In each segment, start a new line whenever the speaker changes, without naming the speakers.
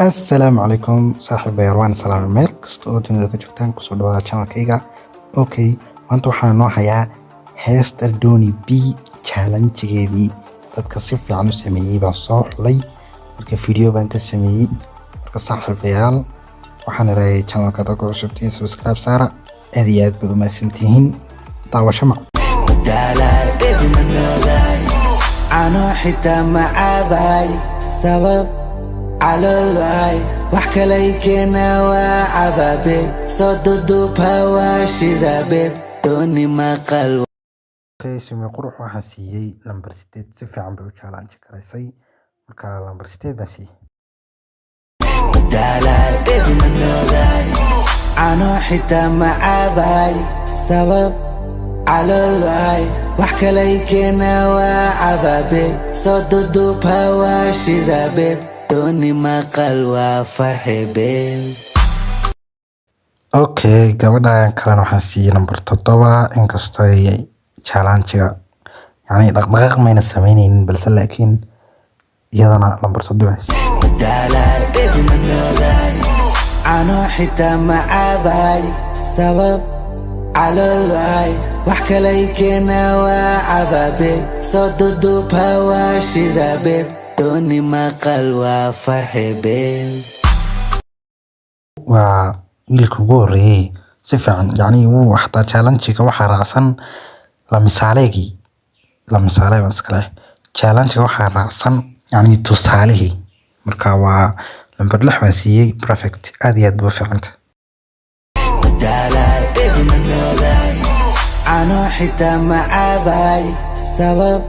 السلام عليكم صاحب يروان سلام ميرك استوديو إذا جبتان كسر ولا channel كيجا أوكي وأنتوا حنوح يا هاست الدوني بي challenge جديد تتكسف عنو سميه بالصوح لي مركب فيديو بنك سميه صاحب يال وحنا راي channel كتاكو شفتين سبسكرايب سارة أذيات بدو ما سنتين طاوة شمع
أنا حتى معاذاي سبب على الواي وحكى ليكنا وعذابي صددوا بهواشي ذابي دوني ما قلوا
اوكي سمي قروح waxaa siiyay lambar 8 si fiican bay u challenge karaysay marka lambar 8 baa siiyay
أنا حتى معاذاي سبب على الواي وحكى ليكنا وعذابي صددوا بهواشي ذابي دوني ما قلوا فرحي بيل
اوكي gabadhan kalena waxaa siiyay lambar 7 inkastoo ay challenge يعني dhaqdhaqaaq mayna sameynaynin balse laakiin iyadana lambar 7
أنا حتى معاذاي سبب على الواي وحكى ليكنا وعذابي صددوا بهواشي ذابي دوني ما قلوا فرحي بيل
waa wiilka ugu horeeyay si fiican yani uu xataa challenge-ga waxa raacsan la misaalay bas kale challenge-ga waxa raacsan yani tusaalihii marka waa lambar 6 baan siiyay perfect aad iyo aad buu fiicanta
أنا حتى معاذاي سبب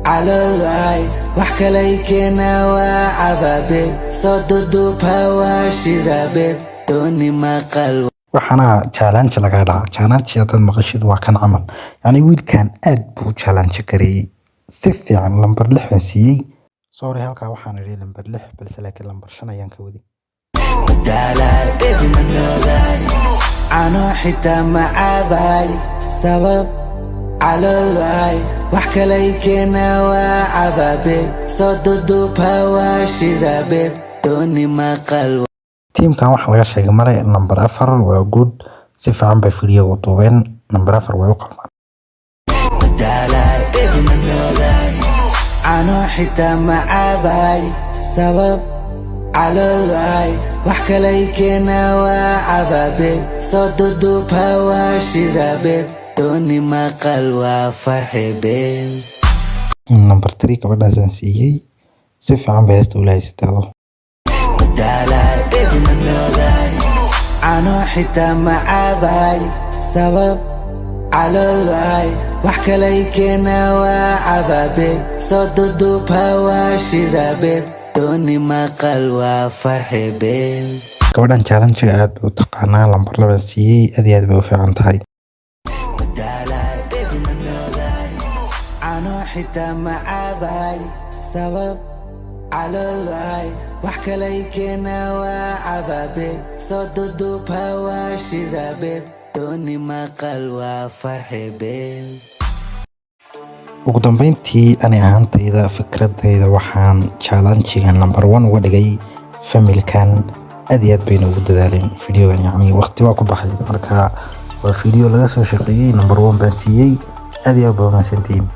على الواي وحكى ليكنا وعذابي صددوا بهواشي ذابي دوني ما قلوا
waxana challenge laga dhaca challenge dad maqashid waa kan camal yani wiilkan aad buu challenge gareeyay si fiican lambar 6 baan siiyay sorry halka waxaan iri lambar 6 balse laakiin lambar 5 ayaan ka wadi
أنا حتى معاذاي سبب على الواي وحكى ليكنا وعذابي صددوا بهواشي ذابي دوني ما قلوا
tiimkan waxa laga sheegay male lambar 4 waa good si fiican bay fiiriyo u duubeen lambar 4 way u qalmaan
أنا حتى معاذاي سبب على الواي وحكى ليكنا وعذابي صددوا بهواشي ذابي دوني ما قلوا فرحي بيل
lambar 3 gabadhaasaan siiyay si fiican bay heesta u lahaysatay
أنا حتى معاذاي سبب على الواي وحكى ليكنا وعذابي صددوا بهواشي ذابي دوني ما قلوا فرحي بيل
gabadhan challenge aad u taqaanaa lambar 2 baan siiyay aad iyo aad bay u fiican tahay
أنا حتى معاذاي سبب على الواي وحكى ليكنا وعذابي صددوا بهواشي ذابي دوني ما قلوا فرحي بيل
ugu dambeyntii ani ahaantayda fikradayda waxaan challenge-gan lambar 1 uga dhigay familkan aad iyo aad bayna ugu dadaaleen fiidiyogan yani waqti waa ku baxay marka waa fiidiyo laga soo shaqeeyay lambar 1 baan siiyay aad iyo aad baa mahadsantihiin